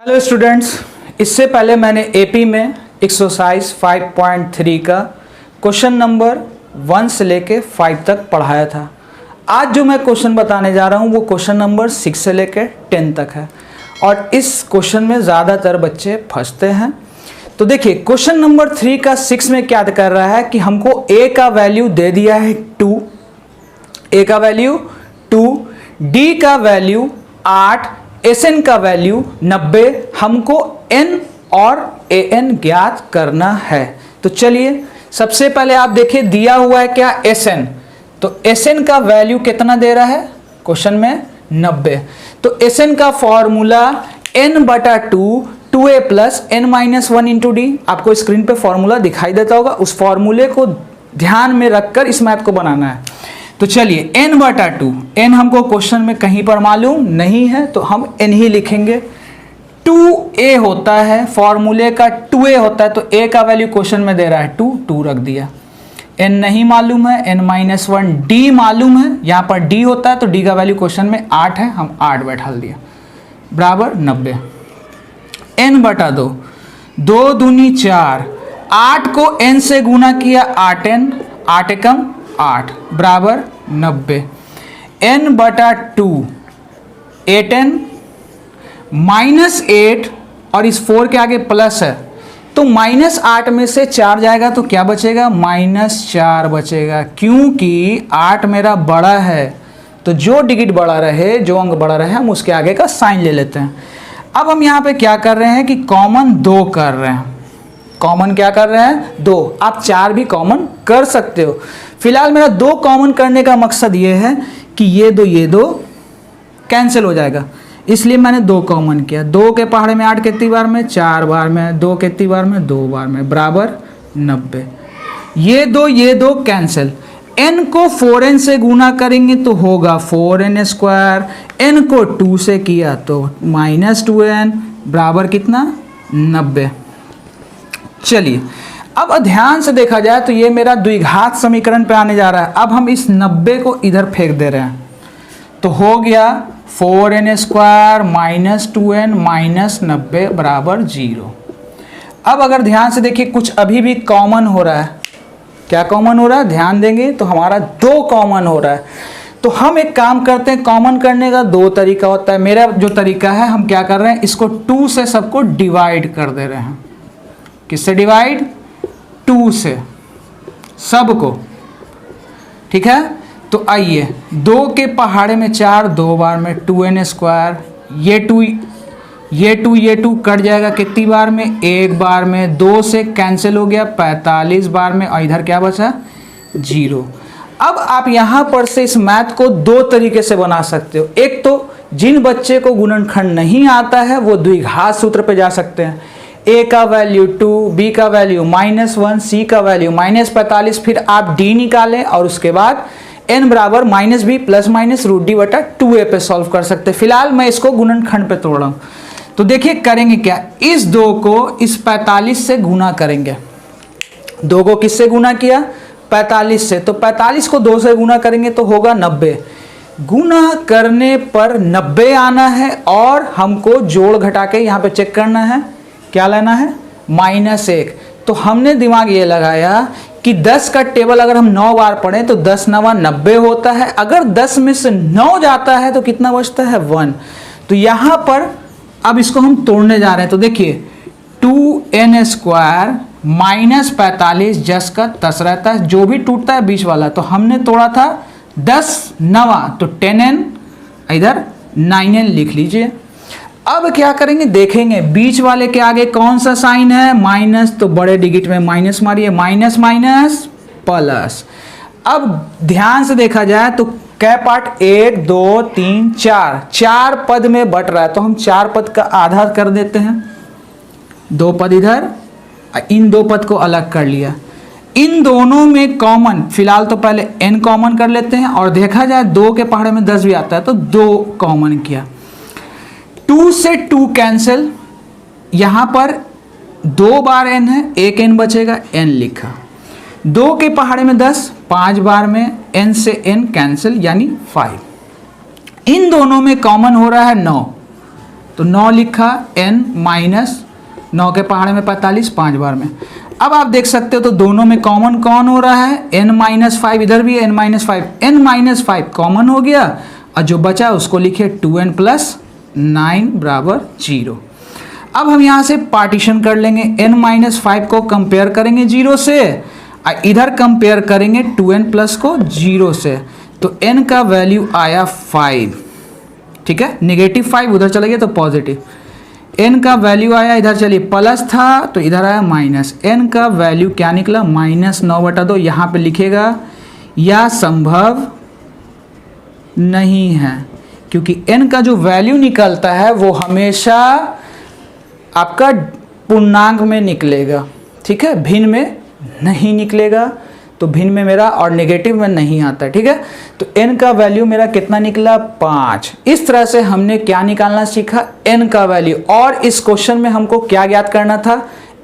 Hello students, इससे पहले मैंने एपी में एक्सरसाइज 5.3 का क्वेश्चन नंबर 1 से लेके 5 तक पढ़ाया था। आज जो मैं क्वेश्चन बताने जा रहा हूँ वो क्वेश्चन नंबर 6 से लेके 10 तक है और इस क्वेश्चन में ज़्यादातर बच्चे फंसते हैं। तो देखिए क्वेश्चन नंबर 3 का 6 में क्या कर रहा है कि हमको a का वैल्यू दे दिया है 2, a का वैल्यू 2, d का वैल्यू 8, Sn का वैल्यू 90, हमको n और an ज्ञात करना है। तो चलिए सबसे पहले आप देखिए दिया हुआ है क्या Sn, तो Sn का वैल्यू कितना दे रहा है क्वेश्चन में 90। तो Sn का formula n/2 2a plus n-1 into D, आपको स्क्रीन पे फॉर्मूला दिखाई देता होगा, उस फॉर्मूले को ध्यान में रखकर इस मैथ को बनाना है। तो चलिए n/2, n हमको क्वेश्चन में कहीं पर मालूम नहीं है तो हम n ही लिखेंगे। 2a होता है, फॉर्मूले का 2a होता है, तो a का वैल्यू क्वेश्चन में दे रहा है 2 रख दिया। n नहीं मालूम है, n-1, d मालूम है, यहाँ पर d होता है तो d का वैल्यू क्वेश्चन में 8 है, हम 8 बैठा दिया बराबर 90। n/2, 2 दूनी 4, 8 को n से गुना किया 8n, 8 एकम 8 बराबर 90। n/2 8n -8 और इस 4 के आगे प्लस है तो -8 में से 4 जाएगा तो क्या बचेगा -4 बचेगा, क्योंकि 8 मेरा बड़ा है तो जो डिजिट बड़ा रहे, जो अंक बड़ा रहे, हम उसके आगे का साइन ले लेते हैं। अब हम यहाँ पे क्या कर रहे हैं कि कॉमन 2 कर रहे हैं। कॉमन क्या कर रहे हैं 2, आप 4 भी कॉमन कर सकते हो। फिलहाल मेरा 2 कॉमन करने का मकसद ये है कि ये दो कैंसिल हो जाएगा, इसलिए मैंने 2 कॉमन किया। 2 के पहाड़े में 8 कितनी बार में 4 बार में, 2 कितनी बार में 2 बार में बराबर 90। ये दो कैंसिल। n को 4n से गुना करेंगे तो होगा 4n², n को 2 से किया तो -2n बराबर कितना 90। चलिए अब ध्यान से देखा जाए तो ये मेरा द्विघात समीकरण पे आने जा रहा है। अब हम इस 90 को इधर फेंक दे रहे हैं तो हो गया 4n² -2n -90 बराबर 0। अब अगर ध्यान से देखिए कुछ अभी भी कॉमन हो रहा है। क्या कॉमन हो रहा है ध्यान देंगे तो हमारा 2 कॉमन हो रहा है। तो हम एक काम करते हैं, कॉमन करने का 2 तरीका होता है। मेरा जो तरीका है, हम क्या कर रहे हैं, इसको 2 से सबको डिवाइड कर दे रहे हैं। किससे डिवाइड 2 से सबको, ठीक है। तो आइए 2 के पहाड़े में 4 2 बार में 2n², ये 2 कट जाएगा कितनी बार में 1 बार में, 2 से कैंसिल हो गया 45 बार में और इधर क्या बचा 0। अब आप यहाँ पर से इस मैथ को 2 तरीके से बना सकते हो। एक तो जिन बच्चे को गुणनखंड नहीं आता है वो द्विघात सूत्र पे जा सकते हैं। a का वैल्यू 2, b का वैल्यू -1, c का वैल्यू -45, फिर आप d निकालें और उसके बाद n बराबर -b प्लस माइनस √d/2a पे सॉल्व कर सकते हैं। फिलहाल मैं इसको गुणनखंड पे तोड़ रहा हूँ। तो देखिए करेंगे क्या, इस 2 को इस 45 से गुना करेंगे। 2 को किससे गुना किया 45 से, तो 45 को 2 से गुना करेंगे तो होगा 90। गुना करने पर 90 आना है और हमको जोड़ घटा के यहाँ पे चेक करना है, क्या लेना है -1। तो हमने दिमाग ये लगाया कि 10 का टेबल अगर हम 9 बार पढ़ें तो 10 9 90 होता है। अगर 10 में से 9 जाता है तो कितना बचता है 1। तो यहाँ पर अब इसको हम तोड़ने जा रहे हैं। तो देखिए 2n² -45 10 का 10 रहता है, जो भी टूटता है बीच वाला। तो हमने तोड़ा था 10 9 तो 10n, इधर 9n लिख लीजिए। अब क्या करेंगे देखेंगे बीच वाले के आगे कौन सा साइन है माइनस, तो बड़े डिजिट में माइनस मारिए, माइनस माइनस प्लस। अब ध्यान से देखा जाए तो क्या पार्ट 1 2 3 4 पद में बट रहा है, तो हम 4 पद का आधा कर देते हैं। 2 पद इधर, इन 2 पद को अलग कर लिया। इन दोनों में कॉमन, फिलहाल तो पहले n कॉमन कर लेते हैं और देखा जाए 2 के पहाड़े में 10 भी आता है तो 2 कॉमन किया। 2 से 2 कैंसिल, यहाँ पर 2 बार n है, 1 n बचेगा, n लिखा। 2 के पहाड़े में 10, 5 बार में n से n कैंसिल यानी 5। इन दोनों में कॉमन हो रहा है 9, तो 9 लिखा, n माइनस 9 के पहाड़े में 45, 5 बार में। अब आप देख सकते हो तो दोनों में कॉमन कौन हो रहा है, n माइनस 5, इधर भी n minus 5, n minus 5 common हो गया और जो बचा उसको लिखे 2n प्लस 9 बराबर 0। अब हम यहाँ से पार्टीशन कर लेंगे, n माइनस 5 को कंपेयर करेंगे 0 से, इधर कंपेयर करेंगे 2n प्लस को 0 से, तो n का वैल्यू आया 5, ठीक है, नेगेटिव 5 उधर चले गए तो पॉजिटिव, n का वैल्यू आया इधर, चलिए प्लस था तो इधर आया माइनस, n का वैल्यू क्या निकला -9/2, यहाँ पे लिखेगा या संभव नहीं है, क्योंकि n का जो वैल्यू निकलता है वो हमेशा आपका पूर्णांक में निकलेगा, ठीक है, भिन्न में नहीं निकलेगा, तो भिन्न में मेरा और नेगेटिव में नहीं आता, ठीक है। तो n का वैल्यू मेरा कितना निकला 5। इस तरह से हमने क्या निकालना सीखा, n का वैल्यू, और इस क्वेश्चन में हमको क्या ज्ञात करना था,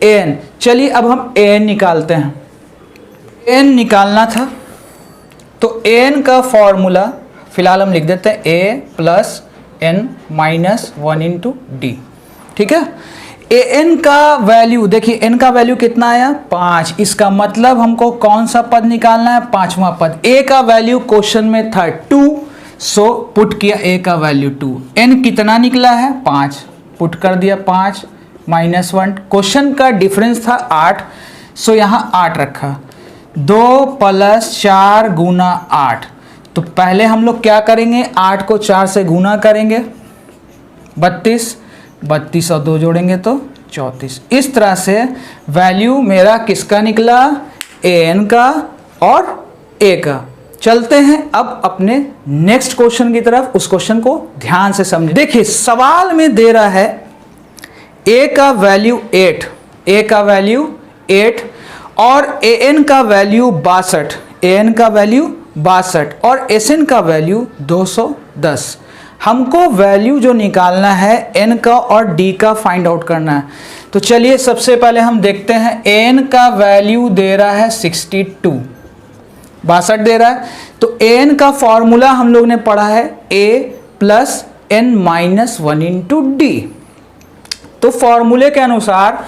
n। चलिए अब हम an निकालते हैं, n निकालना था तो n का फॉर्मूला फिलहाल हम लिख देते हैं a plus n minus 1 into D, ठीक है। an का वैल्यू देखिए, n का वैल्यू कितना आया 5, इसका मतलब हमको कौन सा पद निकालना है, 5वां पद। a का वैल्यू क्वेश्चन में था 2, सो पुट किया a का वैल्यू 2, n कितना निकला है 5, पुट कर दिया 5 माइनस 1, क्वेश्चन का डिफरेंस था 8, सो यहाँ 8 रखा, 2 प्लस 4 गुना 8, तो पहले हम लोग क्या करेंगे, 8 को 4 से गुना करेंगे 32 और 2 जोड़ेंगे तो 34। इस तरह से वैल्यू मेरा किसका निकला, an का और a का। चलते हैं अब अपने नेक्स्ट क्वेश्चन की तरफ, उस क्वेश्चन को ध्यान से समझें। देखिए सवाल में दे रहा है a का वैल्यू 8, a का वैल्यू 8 और an का वैल्यू 62, an का वैल्यू 62 और sn का वैल्यू 210। हमको वैल्यू जो निकालना है n का और d का फाइंड आउट करना है। तो चलिए सबसे पहले हम देखते हैं, n का वैल्यू दे रहा है 62 दे रहा है, तो n का फॉर्मूला हम लोग ने पढ़ा है a plus n minus 1 into D. तो फॉर्मूले के अनुसार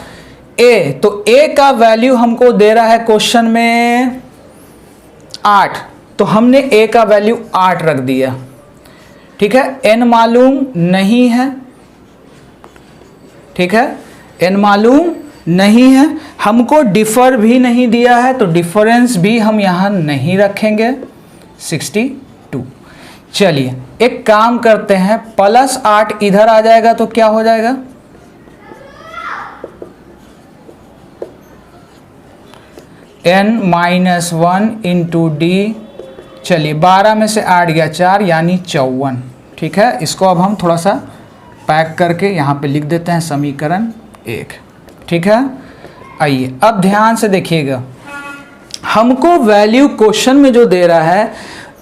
a, तो a का वैल्यू हमको दे रहा है क्वेश्चन में 8, तो हमने a का वैल्यू 8 रख दिया, ठीक है। n मालूम नहीं है, ठीक है, n मालूम नहीं है, हमको डिफर भी नहीं दिया है, तो डिफरेंस भी हम यहाँ नहीं रखेंगे 62। चलिए एक काम करते हैं, प्लस 8 इधर आ जाएगा तो क्या हो जाएगा, n माइनस 1 इंटू डी। चलिए 12 में से 8 गया 4 यानी 54, ठीक है। इसको अब हम थोड़ा सा पैक करके यहाँ पे लिख देते हैं समीकरण 1, ठीक है। आइए अब ध्यान से देखिएगा, हमको वैल्यू क्वेश्चन में जो दे रहा है,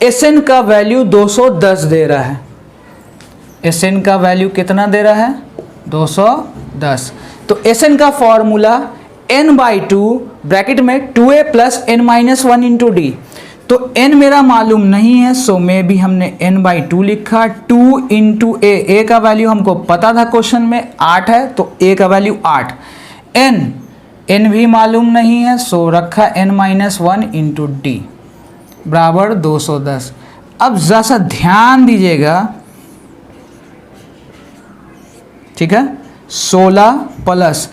Sn का वैल्यू 210 दे रहा है, Sn का वैल्यू कितना दे रहा है 210, तो Sn का फॉर्मूला n/2 ब्रैकेट में 2a plus n minus 1 into D. तो n मेरा मालूम नहीं है, सो में भी हमने n/2 लिखा, 2 इंटू a का वैल्यू हमको पता था क्वेश्चन में 8 है, तो a का वैल्यू 8, n भी मालूम नहीं है, सो रखा n माइनस 1 इंटू डी बराबर 210। अब ज़रा सा ध्यान दीजिएगा, ठीक है, 16 plus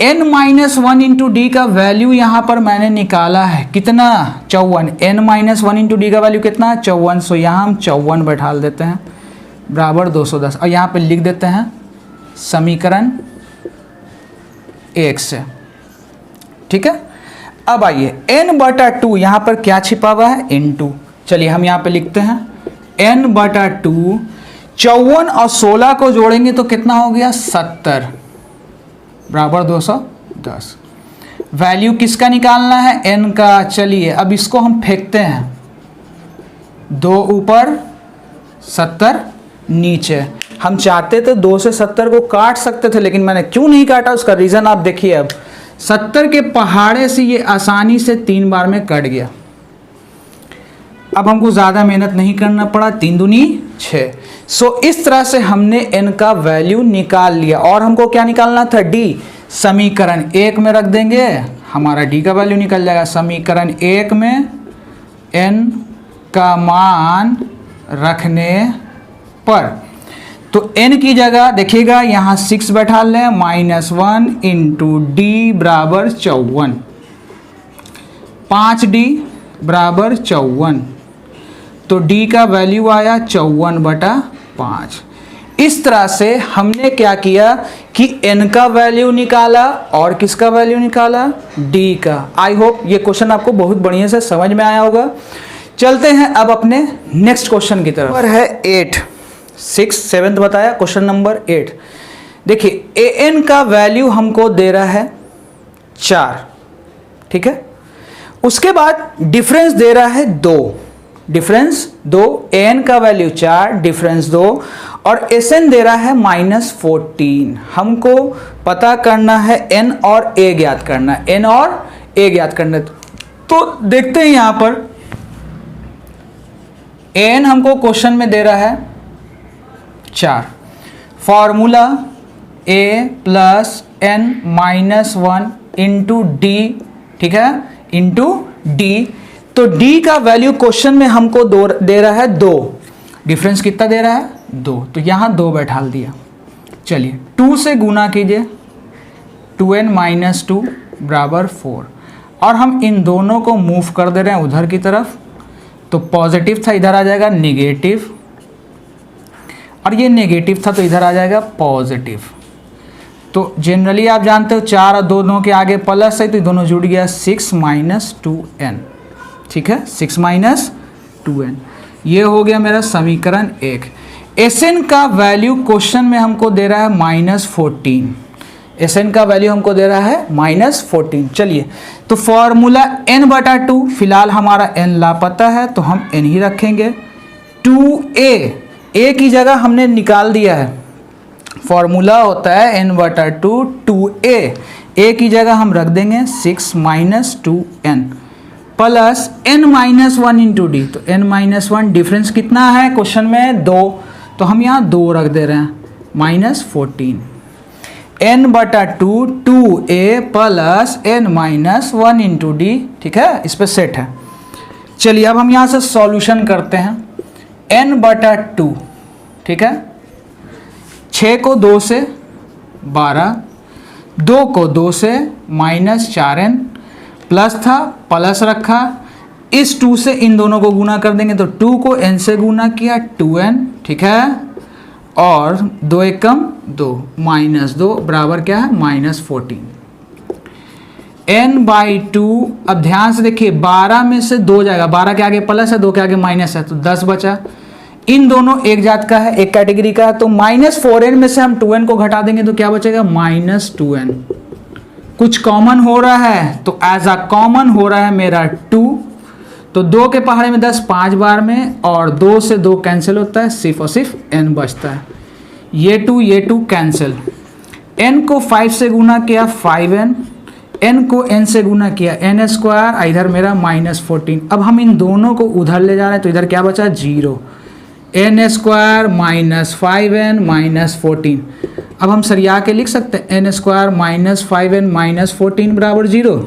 n minus 1 into D का वैल्यू यहाँ पर मैंने निकाला है कितना 54, n माइनस 1 इंटू डी का वैल्यू कितना 54, सो यहाँ हम 54 बैठा देते हैं बराबर 210 और यहाँ पे लिख देते हैं समीकरण 1 से, ठीक है। अब आइए n/2 यहाँ पर क्या छिपा हुआ है इनटू, चलिए हम यहाँ पे लिखते हैं n/2, 54 और 16 को जोड़ेंगे तो कितना हो गया 70 बराबर 210। वैल्यू किसका निकालना है n का, चलिए अब इसको हम फेंकते हैं, 2 ऊपर 70 नीचे। हम चाहते थे 2 से 70 को काट सकते थे, लेकिन मैंने क्यों नहीं काटा उसका रीज़न आप देखिए। अब 70 के पहाड़े से ये आसानी से 3 बार में कट गया, अब हमको ज़्यादा मेहनत नहीं करना पड़ा, 3 दूनी 6। सो इस तरह से हमने n का वैल्यू निकाल लिया। और हमको क्या निकालना था? d। समीकरण 1 में रख देंगे, हमारा d का वैल्यू निकल जाएगा। समीकरण 1 में n का मान रखने पर, तो n की जगह देखिएगा यहाँ 6 बैठा लें, -1 इंटू डी बराबर 54, 5d बराबर 54, तो d का वैल्यू आया 54/5। इस तरह से हमने क्या किया कि n का वैल्यू निकाला और किसका वैल्यू निकाला? d का। आई होप ये क्वेश्चन आपको बहुत बढ़िया से समझ में आया होगा। चलते हैं अब अपने नेक्स्ट क्वेश्चन की तरफ। नंबर है 8, 6, 7 बताया, क्वेश्चन नंबर 8। देखिए an का वैल्यू हमको दे रहा है 4, ठीक है। उसके बाद डिफरेंस दे रहा है 2, डिफरेंस 2, an का वैल्यू 4, डिफरेंस 2, और Sn दे रहा है -14। हमको पता करना है n और a ज्ञात करना है, n और a ज्ञात करना है। तो देखते हैं यहाँ पर n हमको क्वेश्चन में दे रहा है 4, formula a plus n -1 into D, ठीक है, इंटू डी। तो d का वैल्यू क्वेश्चन में हमको दे रहा है 2, डिफरेंस कितना दे रहा है? 2, तो यहाँ 2 बैठा दिया। चलिए 2 से गुना कीजिए, 2n - 2 बराबर 4, और हम इन दोनों को मूव कर दे रहे हैं उधर की तरफ। तो पॉजिटिव था, इधर आ जाएगा नेगेटिव, और ये नेगेटिव था तो इधर आ जाएगा पॉजिटिव। तो जनरली आप जानते हो 4 और दोनों के आगे प्लस है, तो दोनों जुड़ गया, 6 - 2n, ठीक है, 6 - 2n। ये हो गया मेरा समीकरण 1। Sn का वैल्यू क्वेश्चन में हमको दे रहा है -14, Sn का वैल्यू हमको दे रहा है -14। चलिए तो फॉर्मूला n/2, फिलहाल हमारा n लापता है तो हम n ही रखेंगे। 2a की जगह हमने निकाल दिया है, फॉर्मूला होता है n/2, 2a की जगह हम रख देंगे 6 - 2n plus n -1 into D. तो n -1 डिफरेंस कितना है क्वेश्चन में? 2, तो हम यहाँ 2 रख दे रहे हैं, -14 n/2 2a plus n -1 into D, ठीक है, इस पर सेट है। चलिए अब हम यहाँ से सॉल्यूशन करते हैं। n/2, ठीक है, 6 को 2 से 12, 2 को 2 से -4n, प्लस था प्लस रखा, इस 2 से इन दोनों को गुना कर देंगे, तो 2 को n से गुना किया 2n, ठीक है, और 2 एकम 2, -2 बराबर क्या है? -14 n/2। अब ध्यान से देखिए 12 में से 2 जाएगा, 12 के आगे प्लस है, 2 के आगे माइनस है, तो 10 बचा। इन दोनों एक जात का है, एक कैटेगरी का है, तो -4n में से हम 2n को घटा देंगे तो क्या बचेगा? -2n। कुछ कॉमन हो रहा है तो एज अ कॉमन हो रहा है मेरा 2, तो 2 के पहाड़े में 10 5 बार में, और 2 से 2 कैंसिल होता है, सिर्फ और सिर्फ n बचता है। ये 2 कैंसिल, n को 5 से गुना किया 5n, n को n से गुना किया n², इधर मेरा -14। अब हम इन दोनों को उधर ले जा रहे हैं तो इधर क्या बचा? 0, n² -5n -14। अब हम सरिया के लिख सकते हैं n² -5n -14 बराबर 0।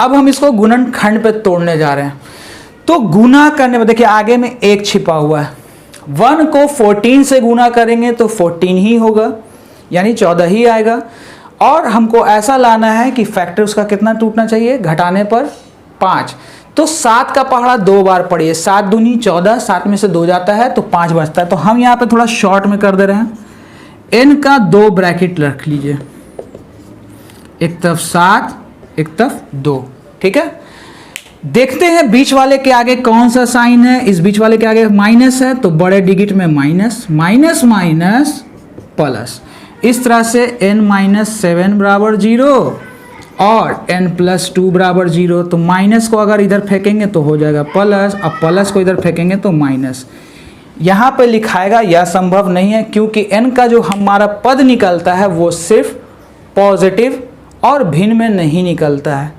अब हम इसको गुणनखंड पे तोड़ने जा रहे हैं, तो गुना करने में देखिए आगे में 1 छिपा हुआ है, 1 को 14 से गुना करेंगे तो 14 ही होगा, यानी 14 ही आएगा। और हमको ऐसा लाना है कि फैक्टर उसका कितना टूटना चाहिए? घटाने पर 5। तो 7 का पहाड़ा 2 बार पढ़िए, 7 दूनी 14, 7 में से 2 जाता है तो 5 बचता है। तो हम यहाँ पे थोड़ा शॉर्ट में कर दे रहे हैं, n का 2 ब्रैकेट रख लीजिए, एक तरफ 7 एक तरफ 2, ठीक है। देखते हैं बीच वाले के आगे कौन सा साइन है, इस बीच वाले के आगे माइनस है तो बड़े डिजिट में माइनस, माइनस माइनस प्लस, इस तरह से n - 7 बराबर 0 और n+2 बराबर 0। तो माइनस को अगर इधर फेंकेंगे तो हो जाएगा प्लस, अब प्लस को इधर फेंकेंगे तो माइनस। यहाँ पे लिखाएगा यह संभव नहीं है, क्योंकि n का जो हमारा पद निकलता है वो सिर्फ पॉजिटिव और भिन्न में नहीं निकलता है।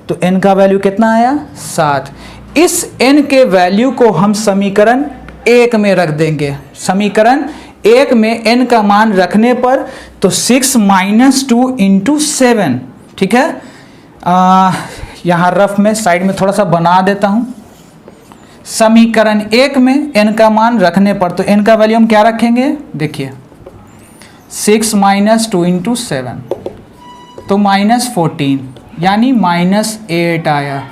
तो n का वैल्यू कितना आया? 7। इस n के वैल्यू को हम समीकरण 1 में रख देंगे। समीकरण 1 में n का मान रखने पर, तो 6 - 2 × 7, ठीक है। यहाँ रफ में साइड में थोड़ा सा बना देता हूँ। समीकरण 1 में n का मान रखने पर, तो n का वैल्यू हम क्या रखेंगे, देखिए 6 - 2 × 7, तो -14 यानी -8 आया।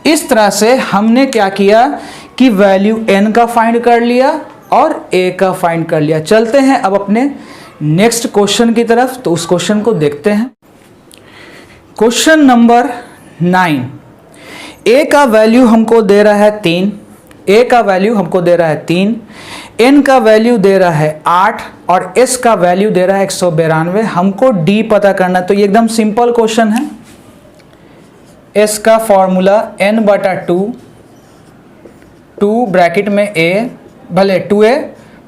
इस तरह से हमने क्या किया कि वैल्यू n का फाइंड कर लिया और a का फाइंड कर लिया। चलते हैं अब अपने नेक्स्ट क्वेश्चन की तरफ, तो उस क्वेश्चन को देखते हैं। क्वेश्चन नंबर 9, a का वैल्यू हमको दे रहा है 3, a का वैल्यू हमको दे रहा है 3, n का वैल्यू दे रहा है 8 और s का वैल्यू दे रहा है 192। हमको d पता करना है। तो ये एकदम सिंपल क्वेश्चन है। s का फॉर्मूला n/2, 2 ब्रैकेट में a भले 2a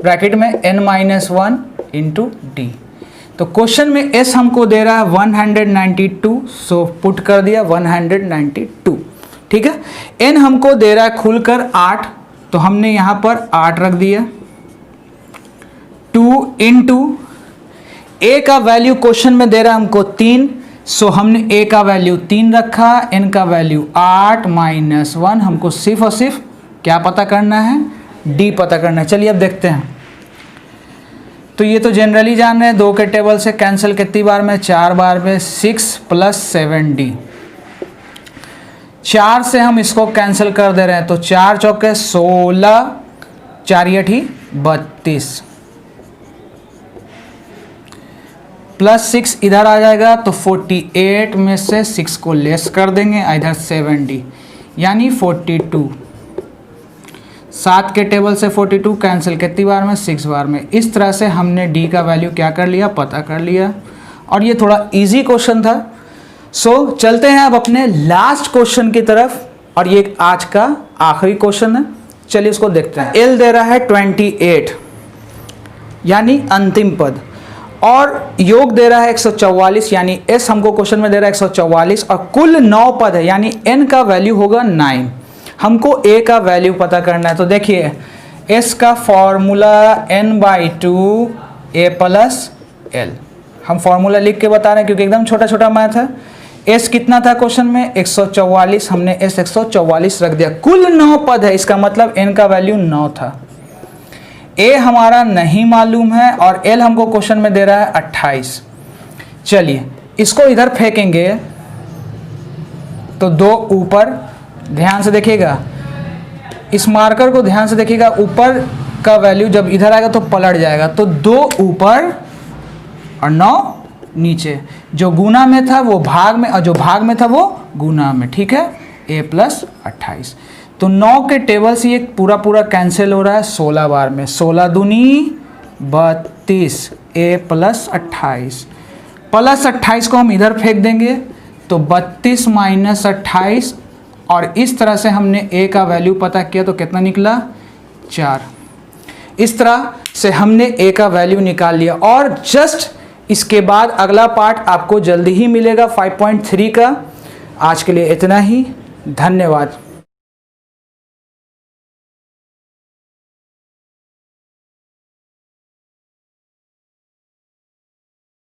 ब्रैकेट में n - 1 × d। तो क्वेश्चन में s हमको दे रहा है 192, सो पुट कर दिया 192, ठीक है। n हमको दे रहा है खुलकर 8, तो हमने यहाँ पर 8 रख दिया। 2 × a का वैल्यू क्वेश्चन में दे रहा है हमको 3, सो हमने a का वैल्यू 3 रखा, n का वैल्यू 8 - 1, हमको सिर्फ और सिर्फ क्या पता करना है, d पता करना है। चलिए अब देखते हैं। तो ये तो जनरली जान रहे हैं, 2 के टेबल से कैंसिल कितनी बार में, 4 बार में, 6 + 7d। 4 से हम इसको कैंसिल कर दे रहे हैं, तो 4 चौके 16, 4 × 32 +6 इधर आ जाएगा, तो 48 में से 6 को लेस कर देंगे, इधर 7d यानी 42। 7 के टेबल से 42 कैंसिल कितनी बार में, 6 बार में। इस तरह से हमने d का वैल्यू क्या कर लिया, पता कर लिया। और ये थोड़ा इजी क्वेश्चन था। सो चलते हैं अब अपने लास्ट क्वेश्चन की तरफ, और ये आज का आखिरी क्वेश्चन है। चलिए इसको देखते हैं। l दे रहा है 28 यानी अंतिम पद, और योग दे रहा है 144 यानी s हमको क्वेश्चन में दे रहा है 144, और कुल 9 पद है यानी n का वैल्यू होगा 9। हमको a का वैल्यू पता करना है। तो देखिए s का फॉर्मूला n/2 a + l, हम फॉर्मूला लिख के बता रहे हैं क्योंकि एकदम छोटा छोटा मैथ है। s कितना था क्वेश्चन में, 144, हमने s 144 रख दिया। कुल 9 पद है, इसका मतलब n का वैल्यू 9 था। a हमारा नहीं मालूम है और l हमको क्वेश्चन में दे रहा है 28। चलिए इसको इधर फेंकेंगे, तो 2 ऊपर, ध्यान से देखिएगा, इस मार्कर को ध्यान से देखिएगा, ऊपर का वैल्यू जब इधर आएगा तो पलट जाएगा, तो 2 ऊपर और 9 नीचे। जो गुना में था वो भाग में, और जो भाग में था वो गुना में, ठीक है। a + 28, तो 9 के टेबल से ये पूरा पूरा कैंसिल हो रहा है 16 बार में। 16 दूनी 32, a + 28 +28 को हम इधर फेंक देंगे, तो 32 - 28, और इस तरह से हमने a का वैल्यू पता किया, तो कितना निकला, 4। इस तरह से हमने a का वैल्यू निकाल लिया। और जस्ट इसके बाद अगला पार्ट आपको जल्दी ही मिलेगा 5.3 का। आज के लिए इतना ही, धन्यवाद।